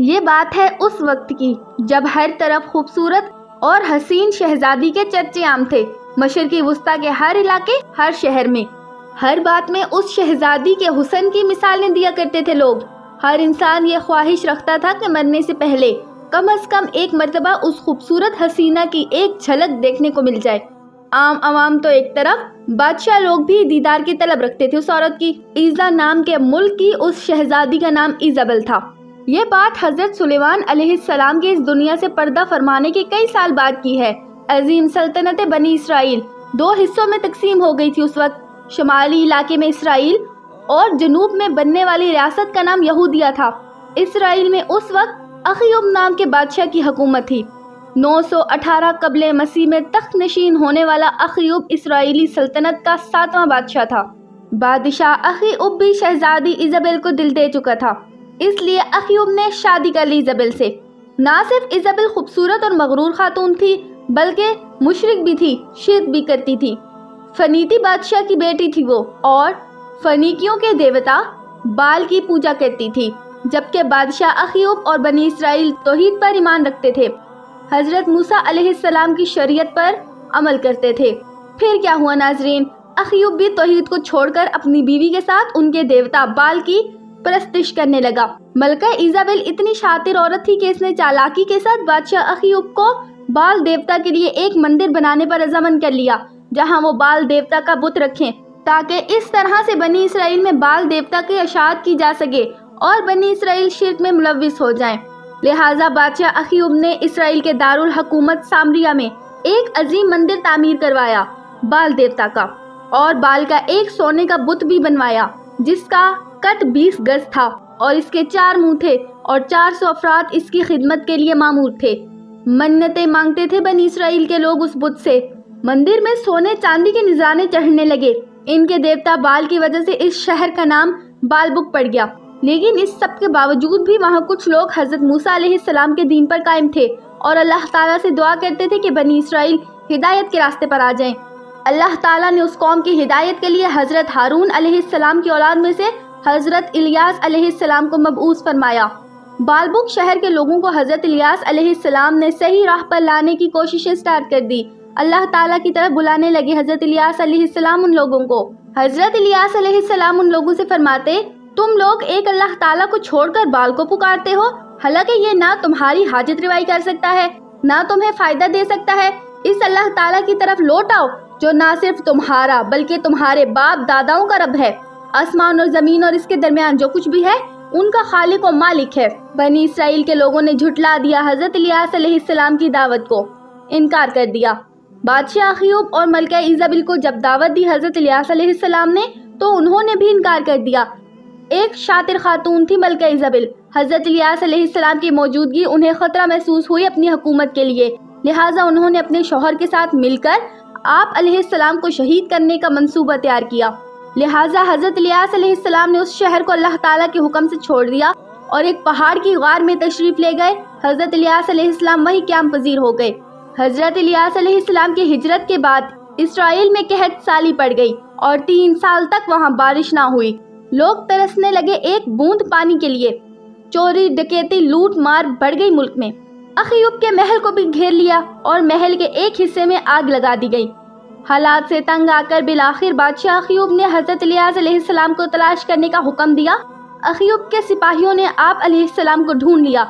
یہ بات ہے اس وقت کی جب ہر طرف خوبصورت اور حسین شہزادی کے چرچے عام تھے۔ مشرقی وسطیٰ کے ہر علاقے، ہر شہر میں، ہر بات میں اس شہزادی کے حسن کی مثالیں دیا کرتے تھے لوگ۔ ہر انسان یہ خواہش رکھتا تھا کہ مرنے سے پہلے کم از کم ایک مرتبہ اس خوبصورت حسینہ کی ایک جھلک دیکھنے کو مل جائے۔ عام عوام تو ایک طرف، بادشاہ لوگ بھی دیدار کی طلب رکھتے تھے اس عورت کی۔ ایزا نام کے ملک کی اس شہزادی کا نام ایزابل تھا۔ یہ بات حضرت سلیمان علیہ السلام کے اس دنیا سے پردہ فرمانے کے کئی سال بعد کی ہے۔ عظیم سلطنت بنی اسرائیل 2 حصوں میں تقسیم ہو گئی تھی اس وقت۔ شمالی علاقے میں اسرائیل اور جنوب میں بننے والی ریاست کا نام یہودیہ تھا۔ اسرائیل میں اس وقت اخیوب نام کے بادشاہ کی حکومت تھی۔ 918 قبل مسیح میں تخت نشین ہونے والا اخیوب اسرائیلی سلطنت کا 7واں بادشاہ تھا۔ بادشاہ اخیوب بھی شہزادی ایزابل کو دل دے چکا تھا، اس لیے اخیوب نے شادی کر لی ایزابل سے۔ نہ صرف ایزابل خوبصورت اور مغرور خاتون تھی بلکہ مشرک بھی تھی، شرک بھی کرتی تھی۔ فنیتی بادشاہ کی بیٹی تھی وہ، اور فنیکیوں کے دیوتا بال کی پوجا کرتی تھی، جبکہ بادشاہ اخیوب اور بنی اسرائیل توحید پر ایمان رکھتے تھے، حضرت موسیٰ علیہ السلام کی شریعت پر عمل کرتے تھے۔ پھر کیا ہوا ناظرین، اخیوب بھی توحید کو چھوڑ کر اپنی بیوی کے ساتھ ان کے دیوتا بال کی پرستش کرنے لگا۔ ملکہ ایزابل اتنی شاطر عورت تھی کہ اس نے چالاکی کے ساتھ بادشاہ اخیوب کو بال دیوتا کے لیے ایک مندر بنانے پر رضامند کر لیا، جہاں وہ بال دیوتا کا بت رکھیں، تاکہ اس طرح سے بنی اسرائیل میں بال دیوتا کی اشاعت کی جا سکے اور بنی اسرائیل شرک میں ملوث ہو جائیں۔ لہٰذا بادشاہ اخیوب نے اسرائیل کے دارالحکومت سامریہ میں ایک عظیم مندر تعمیر کروایا بال دیوتا کا، اور بال کا ایک سونے کا بت بھی بنوایا جس کا قد 20 گز تھا، اور اس کے 4 منہ تھے، اور 400 افراد اس کی خدمت کے لیے مامور تھے۔ منتیں مانگتے تھے بنی اسرائیل کے لوگ اس بت سے۔ مندر میں سونے چاندی کے نذرانے چڑھنے لگے۔ ان کے دیوتا بال کی وجہ سے اس شہر کا نام بال بک پڑ گیا۔ لیکن اس سب کے باوجود بھی وہاں کچھ لوگ حضرت موسیٰ علیہ السلام کے دین پر قائم تھے اور اللہ تعالیٰ سے دعا کرتے تھے کہ بنی اسرائیل ہدایت کے راستے پر آ جائیں۔ اللہ تعالیٰ نے اس قوم کی ہدایت کے لیے حضرت ہارون علیہ السلام کی اولاد میں سے حضرت الیاس علیہ السلام کو مبعوث فرمایا۔ بالبک شہر کے لوگوں کو حضرت الیاس علیہ السلام نے صحیح راہ پر لانے کی کوششیں سٹارٹ کر دی۔ اللہ تعالیٰ کی طرف بلانے لگے حضرت الیاس علیہ السلام ان لوگوں کو۔ حضرت الیاس علیہ السلام ان لوگوں سے فرماتے، تم لوگ ایک اللہ تعالیٰ کو چھوڑ کر بال کو پکارتے ہو، حالانکہ یہ نہ تمہاری حاجت روائی کر سکتا ہے، نہ تمہیں فائدہ دے سکتا ہے۔ اس اللہ تعالیٰ کی طرف لوٹ آؤ جو نہ صرف تمہارا بلکہ تمہارے باپ داداؤں کا رب ہے، آسمان اور زمین اور اس کے درمیان جو کچھ بھی ہے ان کا خالق و مالک ہے۔ بنی اسرائیل کے لوگوں نے جھٹلا دیا حضرت الیاس علیہ السلام کی دعوت کو، انکار کر دیا۔ بادشاہ اخیوب اور ملکہ ایزابل کو جب دعوت دی حضرت الیاس علیہ السلام نے تو انہوں نے بھی انکار کر دیا۔ ایک شاطر خاتون تھی ملکہ ایزابل۔ حضرت الیاس علیہ السلام کی موجودگی انہیں خطرہ محسوس ہوئی اپنی حکومت کے لیے، لہٰذا انہوں نے اپنے شوہر کے ساتھ مل کر آپ علیہ السلام کو شہید کرنے کا منصوبہ تیار کیا۔ لہٰذا حضرت الیاس علیہ السلام نے اس شہر کو اللہ تعالیٰ کے حکم سے چھوڑ دیا اور ایک پہاڑ کی غار میں تشریف لے گئے۔ حضرت الیاس علیہ السلام وہیں قیام پذیر ہو گئے۔ حضرت الیاس علیہ السلام کی ہجرت کے بعد اسرائیل میں قحط سالی پڑ گئی اور 3 سال تک وہاں بارش نہ ہوئی۔ لوگ ترسنے لگے ایک بوند پانی کے لیے۔ چوری ڈکیتی لوٹ مار بڑھ گئی ملک میں۔ اخیوب کے محل کو بھی گھیر لیا اور محل کے ایک حصے میں آگ لگا دی گئی۔ حالات سے تنگ آ کر بالآخر بادشاہ اخیوب نے حضرت الیاس علیہ السلام کو تلاش کرنے کا حکم دیا۔ اخیوب کے سپاہیوں نے آپ علیہ السلام کو ڈھونڈ لیا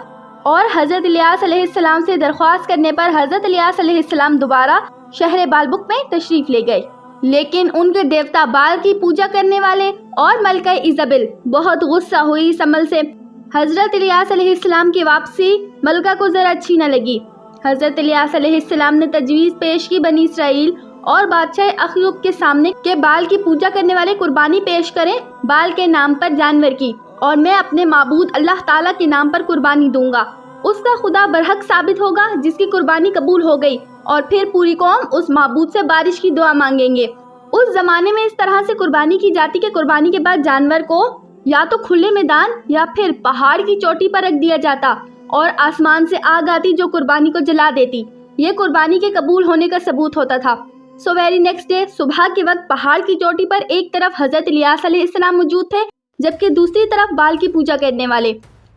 اور حضرت الیاس علیہ السلام سے درخواست کرنے پر حضرت الیاس علیہ السلام دوبارہ شہر بالبک میں تشریف لے گئے۔ لیکن ان کے دیوتا بال کی پوجا کرنے والے اور ملکہ ایزابل بہت غصہ ہوئی اس عمل سے۔ حضرت الیاس علیہ السلام کی واپسی ملکہ کو ذرا اچھی نہ لگی۔ حضرت الیاس علیہ السلام نے تجویز پیش کی بنی اسرائیل اور بادشاہ اخیوب کے سامنے کہ بال کی پوجا کرنے والے قربانی پیش کریں بال کے نام پر جانور کی، اور میں اپنے معبود اللہ تعالیٰ کے نام پر قربانی دوں گا۔ اس کا خدا برحق ثابت ہوگا جس کی قربانی قبول ہو گئی، اور پھر پوری قوم اس معبود سے بارش کی دعا مانگیں گے۔ اس زمانے میں اس طرح سے قربانی کی جاتی کہ قربانی کے بعد جانور کو یا تو کھلے میدان یا پھر پہاڑ کی چوٹی پر رکھ دیا جاتا اور آسمان سے آگ آتی جو قربانی کو جلا دیتی۔ یہ قربانی کے قبول ہونے کا ثبوت ہوتا تھا۔ سو ویری نیکسٹ ڈے صبح کے وقت پہاڑ کی چوٹی پر ایک طرف حضرت الیاس علیہ السلام موجود تھے، جبکہ دوسری طرف بال کی پوجا کرنے والے۔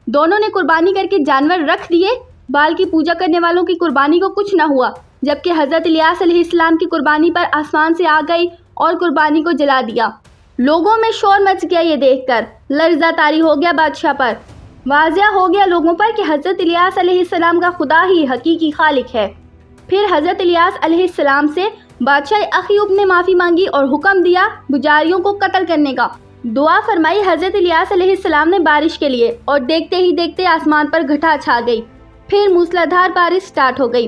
دونوں نے قربانی کر کے جانور رکھ دیے۔ بال کی پوجا کرنے والوں کی قربانی کو کچھ نہ ہوا، جبکہ حضرت الیاس علیہ السلام کی قربانی پر آسمان سے آ گئی اور قربانی کو جلا دیا۔ لوگوں میں شور مچ گیا۔ یہ دیکھ کر لرزہ طاری ہو گیا بادشاہ پر۔ واضح ہو گیا لوگوں پر کہ حضرت الیاس علیہ السلام کا خدا ہی حقیقی خالق ہے۔ پھر حضرت الیاس علیہ السلام سے بادشاہ اخیوب نے معافی مانگی اور حکم دیا پجاریوں کو قتل کرنے کا۔ دعا فرمائی حضرت الیاس علیہ السلام نے بارش کے لیے، اور دیکھتے ہی دیکھتے آسمان پر گھٹا چھا گئی۔ پھر موسلادھار بارش سٹارٹ ہو گئی۔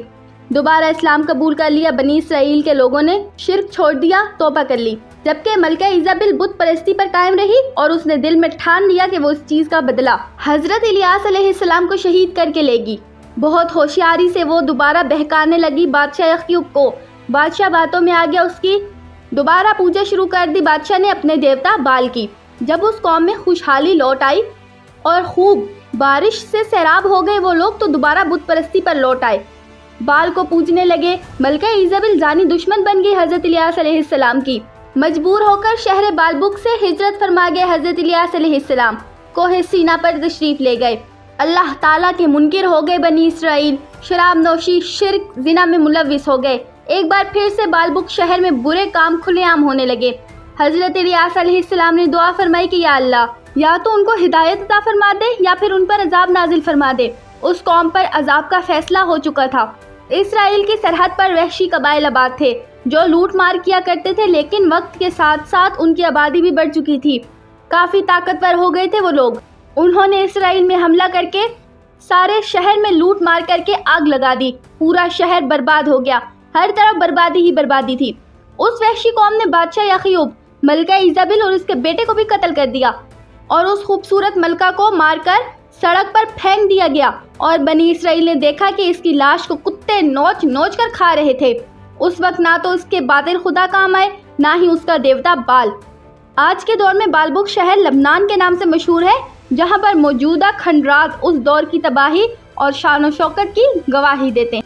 دوبارہ اسلام قبول کر لیا بنی اسرائیل کے لوگوں نے، شرک چھوڑ دیا، توبہ کر لی، جبکہ ملکہ ایزابل بت پرستی پر قائم رہی اور اس نے دل میں ٹھان لیا کہ وہ اس چیز کا بدلہ حضرت الیاس علیہ السلام کو شہید کر کے لے گی۔ بہت ہوشیاری سے وہ دوبارہ بہکانے لگی بادشاہ اخیوب کو۔ بادشاہ باتوں میں آ گیا، اس کی دوبارہ پوجا شروع کر دی بادشاہ نے اپنے دیوتا بال کی۔ جب اس قوم میں خوشحالی لوٹ آئی اور خوب بارش سے سیراب ہو گئے وہ لوگ، تو دوبارہ بت پرستی پر لوٹ آئے، بال کو پوجنے لگے۔ ملکہ ایزابل زانی دشمن بن گئی حضرت الیاس علیہ السلام کی۔ مجبور ہو کر شہر بالبک سے ہجرت فرما گئے حضرت الیاس علیہ السلام، کوہ سینا پر تشریف لے گئے۔ اللہ تعالیٰ کے منکر ہو گئے بنی اسرائیل، شراب نوشی، شرک، زنا میں ملوث ہو گئے۔ ایک بار پھر سے بالبک شہر میں برے کام کھلے عام ہونے لگے۔ حضرت الیاس علیہ السلام نے دعا فرمائی کہ یا اللہ، یا تو ان کو ہدایت عطا فرما دے یا پھر ان پر عذاب نازل فرما دے۔ اس قوم پر عذاب کا فیصلہ ہو چکا تھا۔ اسرائیل کی سرحد پر وحشی قبائل آباد تھے جو لوٹ مار کیا کرتے تھے، لیکن وقت کے ساتھ ساتھ ان کی آبادی بھی بڑھ چکی تھی۔ کافی طاقتور ہو گئے تھے وہ لوگ۔ انہوں نے اسرائیل میں حملہ کر کے سارے شہر میں لوٹ مار کر کے آگ لگا دی۔ پورا شہر برباد ہو گیا، ہر طرف بربادی ہی بربادی تھی۔ اس وحشی قوم نے بادشاہ اخیوب، ملکہ ایزابل اور اس کے بیٹے کو بھی قتل کر دیا، اور اس خوبصورت ملکہ کو مار کر سڑک پر پھینک دیا گیا، اور بنی اسرائیل نے دیکھا کہ اس کی لاش کو کتے نوچ نوچ کر کھا رہے تھے۔ اس وقت نہ تو اس کے باطل خدا کام آئے، نہ ہی اس کا دیوتا بال۔ آج کے دور میں بالبک شہر لبنان کے نام سے مشہور ہے، جہاں پر موجودہ کھنڈرات اس دور کی تباہی اور شان و شوکت کی گواہی دیتے ہیں۔